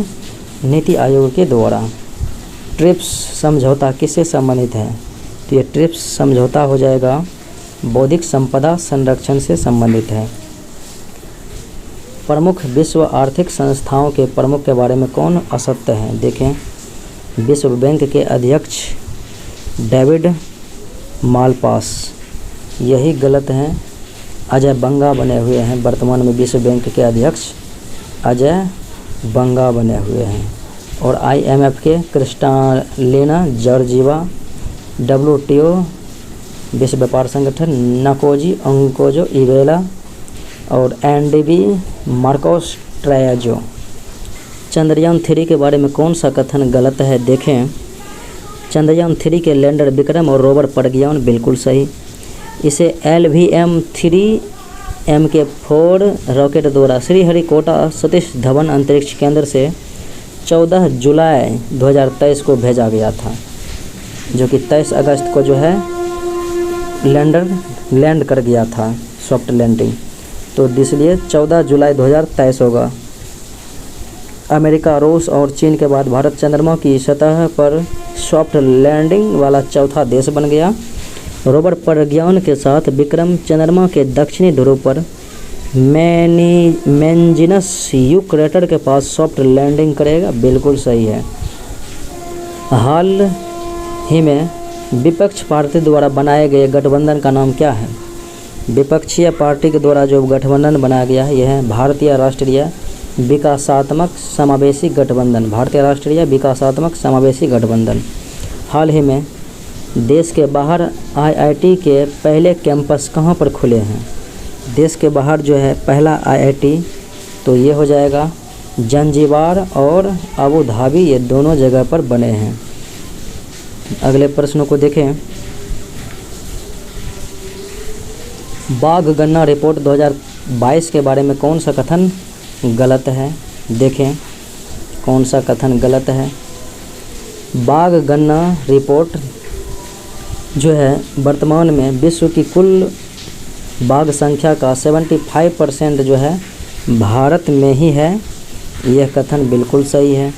Speaker 1: नीति आयोग के द्वारा। ट्रिप्स समझौता किससे संबंधित है? तो ये ट्रिप्स समझौता हो जाएगा बौद्धिक संपदा संरक्षण से संबंधित है। प्रमुख विश्व आर्थिक संस्थाओं के प्रमुख के बारे में कौन असत्य है? देखें, विश्व बैंक के अध्यक्ष डेविड मालपास। यही गलत है। अजय बंगा बने हुए हैं, वर्तमान में विश्व बैंक के अध्यक्ष अजय बंगा बने हुए हैं। और IMF के क्रिस्टालिना जॉर्जिवा, WTO विश्व व्यापार संगठन नकोजी अंकोजो इवेला और NDB मार्कोस ट्रायाजो। चंद्रयान 3 के बारे में कौन सा कथन गलत है? देखें, चंद्रयान 3 के लैंडर विक्रम और रोवर प्रज्ञान बिल्कुल सही। इसे LVM-3 MK4 रॉकेट द्वारा श्रीहरिकोटा सतीश धवन अंतरिक्ष केंद्र से 14 जुलाई 2023 को भेजा गया था, जो कि 23 अगस्त को जो है लैंड कर गया था, सॉफ्ट लैंडिंग। तो इसलिए 14 जुलाई 2023 होगा। अमेरिका, रूस और चीन के बाद भारत चंद्रमा की सतह पर सॉफ्ट लैंडिंग वाला चौथा देश बन गया। रोवर प्रज्ञान के साथ विक्रम चंद्रमा के दक्षिणी ध्रुव पर मेंजिनस यू क्रेटर के पास सॉफ्ट लैंडिंग करेगा, बिल्कुल सही है। हाल ही में विपक्ष पार्टी द्वारा बनाए गए गठबंधन का नाम क्या है? विपक्षीय पार्टी के द्वारा जो गठबंधन बनाया गया है यह है भारतीय राष्ट्रीय विकासात्मक समावेशी गठबंधन। भारतीय राष्ट्रीय विकासात्मक समावेशी गठबंधन। हाल ही में देश के बाहर IIT के पहले कैंपस कहाँ पर खुले हैं? देश के बाहर जो है पहला IIT तो ये हो जाएगा जंजीबार और अबू धाबी, ये दोनों जगह पर बने हैं। अगले प्रश्नों को देखें। बाघ गणना रिपोर्ट 2022 के बारे में कौन सा कथन गलत है? देखें कौन सा कथन गलत है। बाघ गणना रिपोर्ट जो है वर्तमान में विश्व की कुल बाघ संख्या का 75% जो है भारत में ही है, यह कथन बिल्कुल सही है।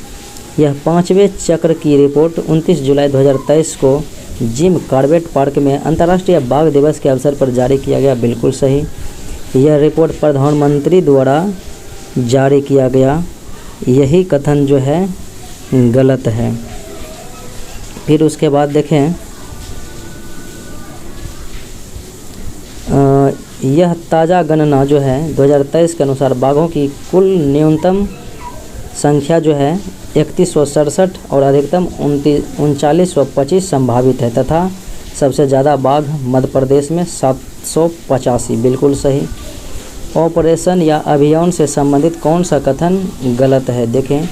Speaker 1: यह 5वें चक्र की रिपोर्ट 29 जुलाई 2023 को जिम कॉर्बेट पार्क में अंतर्राष्ट्रीय बाघ दिवस के अवसर पर जारी किया गया, बिल्कुल सही। यह रिपोर्ट प्रधानमंत्री द्वारा जारी किया गया, यही कथन जो है गलत है। फिर उसके बाद देखें, यह ताज़ा गणना जो है 2023 के अनुसार बाघों की कुल न्यूनतम संख्या जो है 3167 और अधिकतम 3925 संभावित है तथा सबसे ज़्यादा बाघ मध्य प्रदेश में 785, बिल्कुल सही। ऑपरेशन या अभियान से संबंधित कौन सा कथन गलत है? देखें,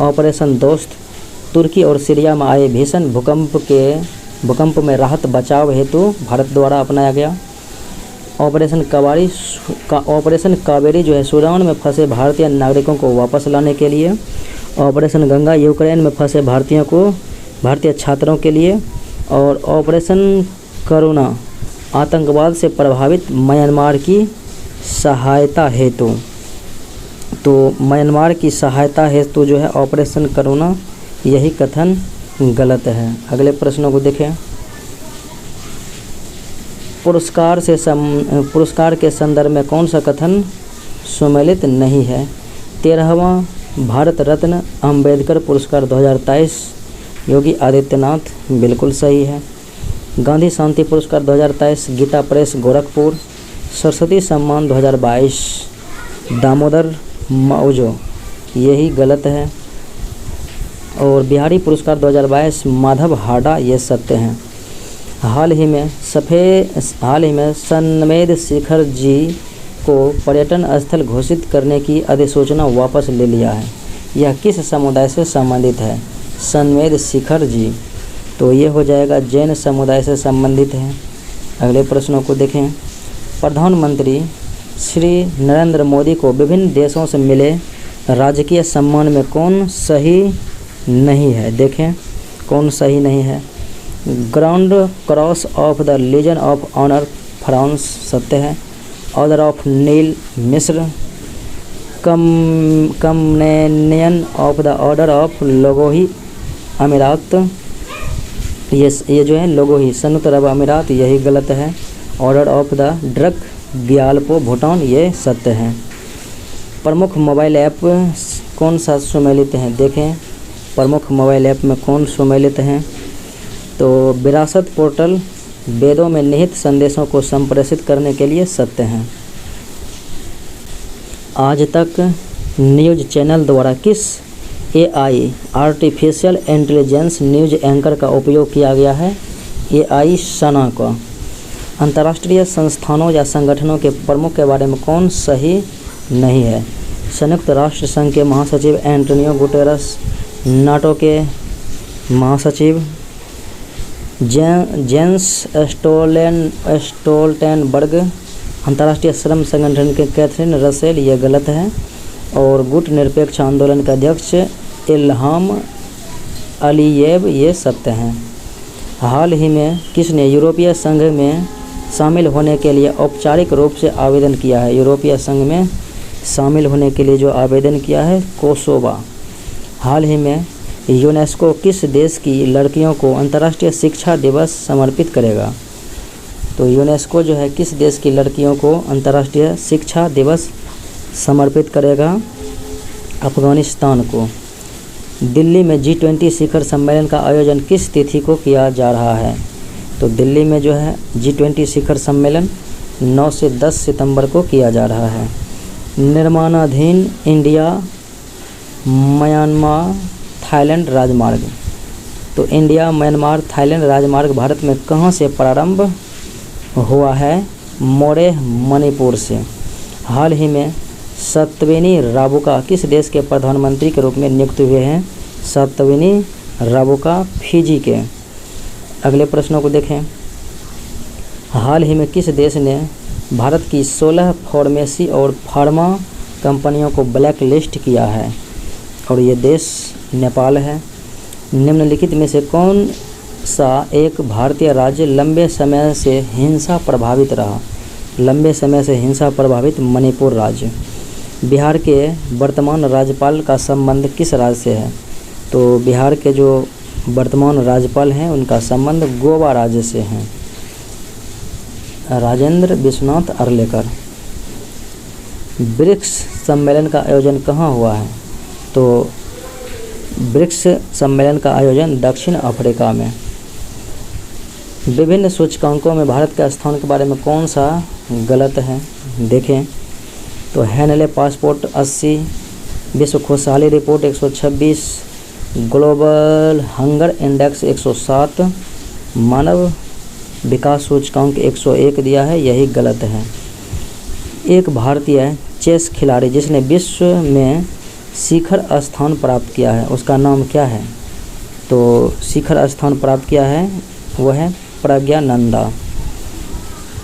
Speaker 1: ऑपरेशन दोस्त तुर्की और सीरिया में आए भीषण भूकंप में राहत बचाव हेतु भारत द्वारा अपनाया गया। ऑपरेशन कावेरी जो है सूडान में फंसे भारतीय नागरिकों को वापस लाने के लिए। ऑपरेशन गंगा यूक्रेन में फंसे भारतीय छात्रों के लिए। और ऑपरेशन करुणा आतंकवाद से प्रभावित म्यांमार की सहायता हेतु। तो म्यांमार की सहायता हेतु जो है ऑपरेशन करुणा, यही कथन गलत है। अगले प्रश्नों को देखें। पुरस्कार के संदर्भ में कौन सा कथन सम्मिलित नहीं है? 13वां भारत रत्न अंबेडकर पुरस्कार 2023 योगी आदित्यनाथ, बिल्कुल सही है। गांधी शांति पुरस्कार 2023 गीता प्रेस गोरखपुर। सरस्वती सम्मान 2022 दामोदर मौजो, यही गलत है। और बिहारी पुरस्कार 2022 माधव हाडा, ये सत्य हैं। हाल ही में सनमेद शिखर जी को पर्यटन स्थल घोषित करने की अधिसूचना वापस ले लिया है। यह किस समुदाय से संबंधित है? सनमेद शिखर जी, तो ये हो जाएगा जैन समुदाय से संबंधित है। अगले प्रश्नों को देखें। प्रधानमंत्री श्री नरेंद्र मोदी को विभिन्न देशों से मिले राजकीय सम्मान में कौन सही नहीं है? देखें कौन सही नहीं है। Grand Cross of the Legion of Honour France, सत्य है। ऑर्डर ऑफ नील मिस्र। Companion of the Order of लोगोही अमीरात, ये जो है लोगोही संयुक्त अरब अमीरात, यही गलत है। Order of the drug Gyalpo Bhutan, ये सत्य है। प्रमुख मोबाइल ऐप कौन सा सम्मिलित हैं? देखें प्रमुख मोबाइल ऐप में कौन सम्मिलित हैं? तो विरासत पोर्टल, वेदों में निहित संदेशों को संप्रेषित करने के लिए सत्य हैं। आज तक न्यूज़ चैनल द्वारा किस AI artificial intelligence news anchor का उपयोग किया गया है? एआई सना का। अंतर्राष्ट्रीय संस्थानों या संगठनों के प्रमुख के बारे में कौन सही नहीं है? संयुक्त राष्ट्र संघ के महासचिव एंटोनियो गुटेरस, नाटो के महासचिव जेंस स्टोल्टेनबर्ग, अंतर्राष्ट्रीय श्रम संगठन के कैथरीन रसेल, ये गलत है। और गुट निरपेक्ष आंदोलन के अध्यक्ष इल्हाम अलीयेव, ये सत्य हैं। हाल ही में किसने यूरोपीय संघ में शामिल होने के लिए औपचारिक रूप से आवेदन किया है? यूरोपीय संघ में शामिल होने के लिए जो आवेदन किया है, कोसोवा। हाल ही में यूनेस्को किस देश की लड़कियों को अंतर्राष्ट्रीय शिक्षा दिवस समर्पित करेगा? तो यूनेस्को जो है किस देश की लड़कियों को अंतर्राष्ट्रीय शिक्षा दिवस समर्पित करेगा? अफगानिस्तान को। दिल्ली में G20 शिखर सम्मेलन का आयोजन किस तिथि को किया जा रहा है? तो दिल्ली में जो है G20 शिखर सम्मेलन 9 से 10 सितंबर को किया जा रहा है। निर्माणाधीन इंडिया म्यांमार थाईलैंड राजमार्ग। तो इंडिया म्यांमार थाईलैंड राजमार्ग भारत में कहाँ से प्रारंभ हुआ है? मोरे मणिपुर से। हाल ही में सत्तविनी राबुका किस देश के प्रधानमंत्री के रूप में नियुक्त हुए हैं? सत्तविनी राबुका फिजी के। अगले प्रश्नों को देखें। हाल ही में किस देश ने भारत की 16 फार्मेसी और फार्मा कंपनियों को ब्लैक लिस्ट किया है? और ये देश नेपाल है। निम्नलिखित में से कौन सा एक भारतीय राज्य लंबे समय से हिंसा प्रभावित रहा? लंबे समय से हिंसा प्रभावित मणिपुर राज्य। बिहार के वर्तमान राज्यपाल का संबंध किस राज्य से है? तो बिहार के जो वर्तमान राज्यपाल हैं उनका संबंध गोवा राज्य से है, राजेंद्र विश्वनाथ अर्लेकर। ब्रिक्स सम्मेलन का आयोजन कहाँ हुआ है? तो ब्रिक्स सम्मेलन का आयोजन दक्षिण अफ्रीका में। विभिन्न सूचकांकों में भारत के स्थान के बारे में कौन सा गलत है? देखें तो हैनले पासपोर्ट 80, विश्व खुशहाली रिपोर्ट 126, ग्लोबल हंगर इंडेक्स 107, मानव विकास सूचकांक 101 दिया है, यही गलत है। एक भारतीय चेस खिलाड़ी जिसने विश्व में शिखर स्थान प्राप्त किया है उसका नाम क्या है? तो शिखर स्थान प्राप्त किया है वह है प्रज्ञानंदा।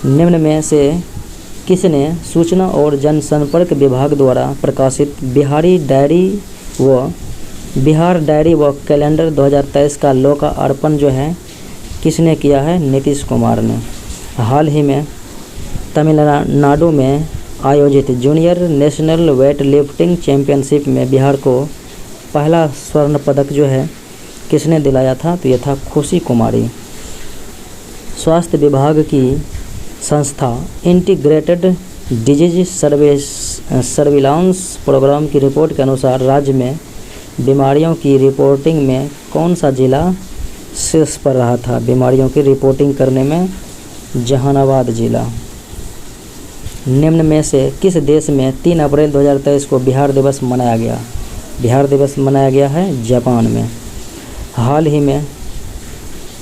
Speaker 1: निम्न में से किसने सूचना और जनसंपर्क विभाग द्वारा प्रकाशित बिहार डायरी व कैलेंडर 2023 का लोकार्पण जो है किसने किया है? नीतीश कुमार ने। हाल ही में तमिलनाडु में आयोजित junior national weight lifting championship में बिहार को पहला स्वर्ण पदक जो है किसने दिलाया था? तो यह था खुशी कुमारी। स्वास्थ्य विभाग की संस्था इंटीग्रेटेड डिजीज सर्विलांस प्रोग्राम की रिपोर्ट के अनुसार राज्य में बीमारियों की रिपोर्टिंग में कौन सा जिला शीर्ष पर रहा था? बीमारियों की रिपोर्टिंग करने में जहानाबाद जिला। निम्न में से किस देश में 3 अप्रैल 2023 को बिहार दिवस मनाया गया? बिहार दिवस मनाया गया है जापान में। हाल ही में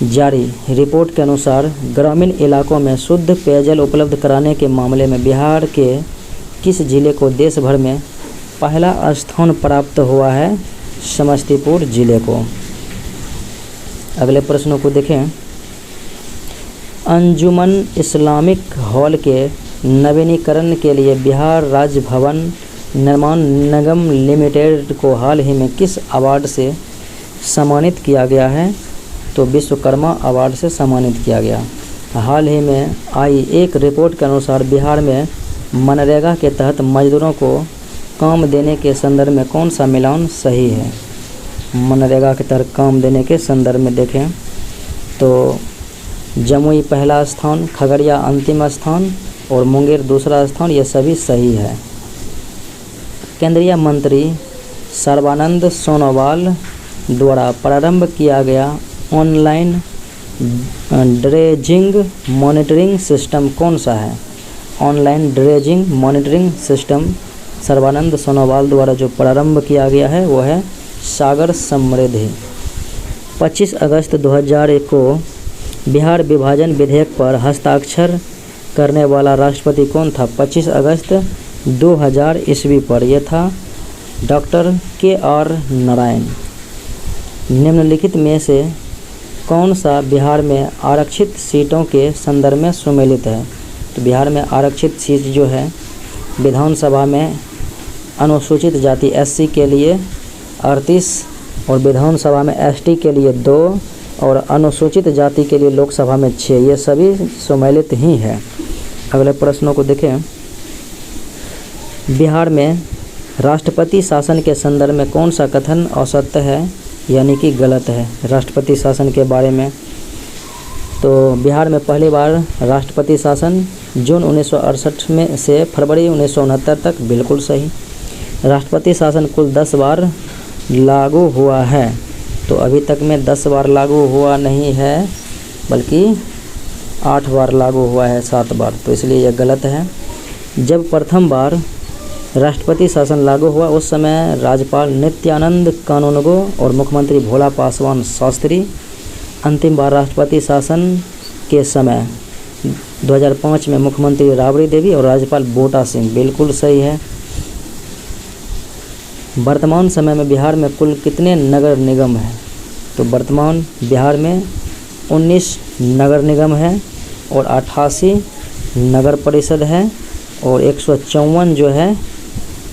Speaker 1: जारी रिपोर्ट के अनुसार ग्रामीण इलाकों में शुद्ध पेयजल उपलब्ध कराने के मामले में बिहार के किस जिले को देश भर में पहला स्थान प्राप्त हुआ है? समस्तीपुर जिले को। अगले प्रश्नों को देखें। अंजुमन इस्लामिक हॉल के नवीनीकरण के लिए बिहार राज्य भवन निर्माण निगम लिमिटेड को हाल ही में किस अवार्ड से सम्मानित किया गया है? तो विश्वकर्मा अवार्ड से सम्मानित किया गया। हाल ही में आई एक रिपोर्ट के अनुसार बिहार में मनरेगा के तहत मजदूरों को काम देने के संदर्भ में कौन सा मिलान सही है? मनरेगा के तहत काम देने के संदर्भ में देखें तो जमुई पहला स्थान, खगड़िया अंतिम स्थान और मुंगेर दूसरा स्थान, ये सभी सही है। केंद्रीय मंत्री सर्बानंद सोनोवाल द्वारा प्रारंभ किया गया ऑनलाइन ड्रेजिंग मॉनिटरिंग सिस्टम कौन सा है? Online dredging monitoring system Sarbananda Sonowal द्वारा जो प्रारंभ किया गया है वो है सागर समृद्धि। 25 अगस्त 2001 को बिहार विभाजन विधेयक पर हस्ताक्षर करने वाला राष्ट्रपति कौन था? 25 अगस्त 2000 ईस्वी पर यह था डॉक्टर KR नारायण। निम्नलिखित में से कौन सा बिहार में आरक्षित सीटों के संदर्भ में सुमेलित है? तो बिहार में आरक्षित सीट जो है विधानसभा में अनुसूचित जाति SC के लिए 38 और विधानसभा में ST के लिए 2 और अनुसूचित जाति के लिए लोकसभा में 6, ये सभी सुमेलित ही है। अगले प्रश्नों को देखें। बिहार में राष्ट्रपति शासन के संदर्भ में कौन सा कथन असत्य है यानी कि गलत है? राष्ट्रपति शासन के बारे में तो बिहार में पहली बार राष्ट्रपति शासन जून 1968 में से फरवरी 1969 तक, बिल्कुल सही। राष्ट्रपति शासन कुल 10 बार लागू हुआ है, तो अभी तक में 10 बार लागू हुआ नहीं है बल्कि 8 बार लागू हुआ है, 7 बार, तो इसलिए यह गलत है। जब प्रथम बार राष्ट्रपति शासन लागू हुआ उस समय राज्यपाल नित्यानंद कानूनगो और मुख्यमंत्री भोला पासवान शास्त्री। अंतिम बार राष्ट्रपति शासन के समय 2005 में मुख्यमंत्री राबड़ी देवी और राज्यपाल बोटा सिंह, बिल्कुल सही है। वर्तमान समय में बिहार में कुल कितने नगर निगम हैं? तो वर्तमान बिहार में 19 नगर निगम है और 88 नगर परिषद है और 154 जो है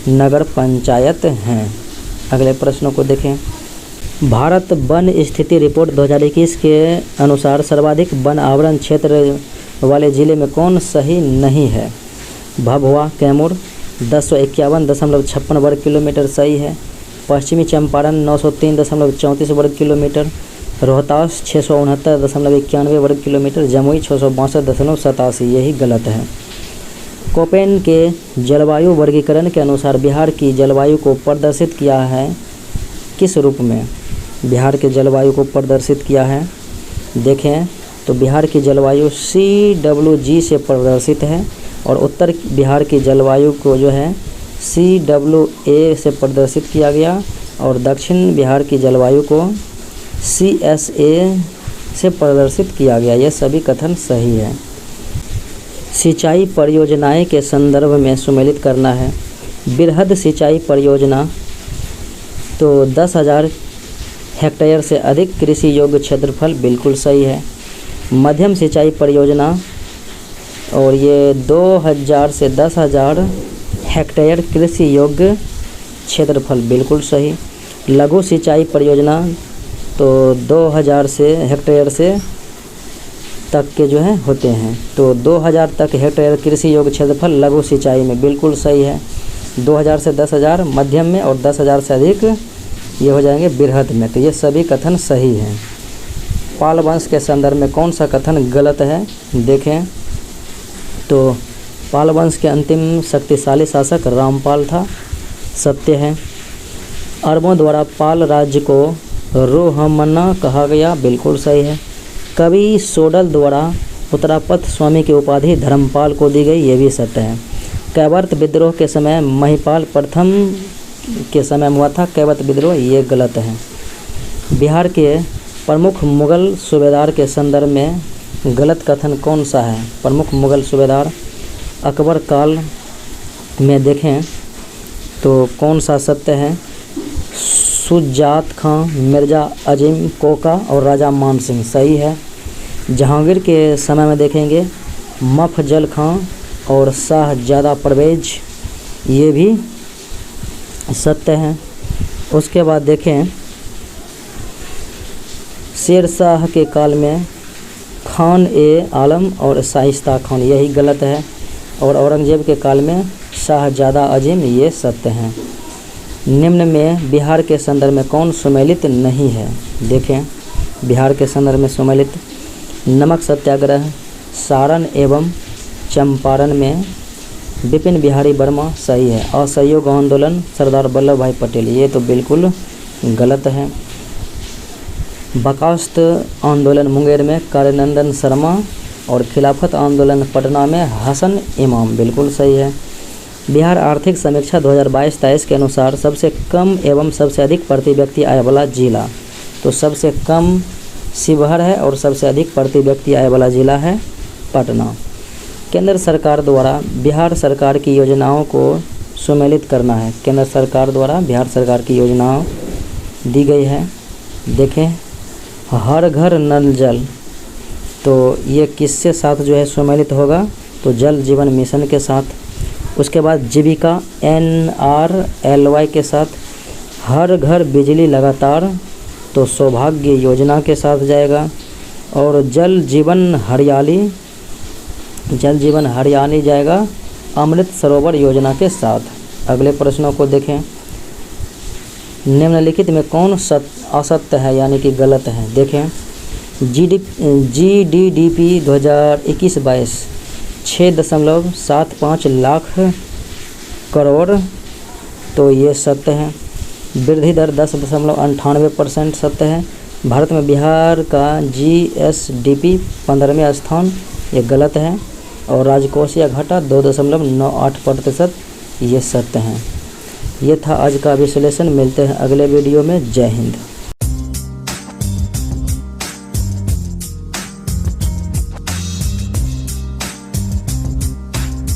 Speaker 1: नगर पंचायत हैं। अगले प्रश्नों को देखें। भारत वन स्थिति रिपोर्ट 2021 के अनुसार सर्वाधिक वन आवरण क्षेत्र वाले जिले में कौन सही नहीं है? भभुआ कैमूर 1051.56 वर्ग किलोमीटर सही है। पश्चिमी चंपारण 903.34 वर्ग किलोमीटर। रोहतास 669.91 वर्ग किलोमीटर। जमुई 662.87, यही गलत है। कोपेन के जलवायु वर्गीकरण के अनुसार बिहार की जलवायु को प्रदर्शित किया है किस रूप में? बिहार के जलवायु को प्रदर्शित किया है, देखें तो बिहार की जलवायु CWG से प्रदर्शित है और उत्तर बिहार की जलवायु को जो है CWA से प्रदर्शित किया गया और दक्षिण बिहार की जलवायु को CSA से प्रदर्शित किया गया। यह सभी कथन सही है। सिंचाई परियोजनाएं के संदर्भ में सुमेलित करना है। बृहद सिंचाई परियोजना तो 10,000 हेक्टेयर से अधिक कृषि योग्य क्षेत्रफल, बिल्कुल सही है। मध्यम सिंचाई परियोजना और ये 2000 से 10,000 हेक्टेयर कृषि योग्य क्षेत्रफल, बिल्कुल सही। लघु सिंचाई परियोजना तो 2000 से हेक्टेयर से तक के जो है होते हैं, तो 2000 तक हेक्टेयर कृषि योग्य क्षेत्रफल लघु सिंचाई में, बिल्कुल सही है। 2000 से 10,000 मध्यम में और 10,000 से अधिक ये हो जाएंगे बृहद में, तो ये सभी कथन सही हैं। पाल वंश के संदर्भ में कौन सा कथन गलत है? देखें तो पाल वंश के अंतिम शक्तिशाली शासक रामपाल था, सत्य है। अरबों द्वारा पाल राज्य को रोहमन्ना कहा गया, बिल्कुल सही है। कवि सोडल द्वारा उत्तरापथ स्वामी की उपाधि धर्मपाल को दी गई, ये भी सत्य है। कैवर्त विद्रोह के समय महिपाल प्रथम के समय हुआ था कैवर्त विद्रोह, ये गलत है। बिहार के प्रमुख मुगल सूबेदार के संदर्भ में गलत कथन कौन सा है? प्रमुख मुगल सूबेदार अकबर काल में देखें तो कौन सा सत्य है? सुजात खां, मिर्ज़ा अजीम कोका और राजा मान सिंह, सही है। जहांगीर के समय में देखेंगे मफजल खां और शाहजादा परवेज, ये भी सत्य है। उसके बाद देखें शेर शाह के काल में खान ए आलम और शाइस्ता खान, यही गलत है। और औरंगजेब के काल में शाहजादा अजीम, ये सत्य हैं। निम्न में बिहार के संदर्भ में कौन सुमेलित नहीं है? देखें बिहार के संदर्भ में सुमेलित नमक सत्याग्रह सारण एवं चंपारण में विपिन बिहारी वर्मा, सही है। असहयोग आंदोलन सरदार वल्लभ भाई पटेल, ये तो बिल्कुल गलत है। बकास्त आंदोलन मुंगेर में कार्यानंदन शर्मा और खिलाफत आंदोलन पटना में हसन इमाम, बिल्कुल सही है। बिहार आर्थिक समीक्षा 2022-23 के अनुसार सबसे कम एवं सबसे अधिक प्रति व्यक्ति आय वाला जिला, तो सबसे कम शिवहर है और सबसे अधिक प्रति व्यक्ति आय वाला जिला है पटना। केंद्र सरकार द्वारा बिहार सरकार की योजनाओं को सुमेलित करना है। केंद्र सरकार द्वारा बिहार सरकार की योजनाओं दी गई है, देखें। हर घर नल जल, तो ये किसके साथ जो है सुमेलित होगा, तो जल जीवन मिशन के साथ। उसके बाद जीविका NRLY के साथ। हर घर बिजली लगातार, तो सौभाग्य योजना के साथ जाएगा। और जल जीवन हरियाली जाएगा अमृत सरोवर योजना के साथ। अगले प्रश्नों को देखें। निम्नलिखित में कौन असत्य है यानी कि गलत है, देखें। GDP 2021-22 6.75 लाख करोड़, तो ये सत्य है। वृद्धि दर 10.98% सत्य है। भारत में बिहार का GSDP 15वें स्थान, ये गलत है। और राजकोषीय घाटा 2.98%, ये सत्य है। ये था आज का विश्लेषण। मिलते हैं अगले वीडियो में। जय हिंद।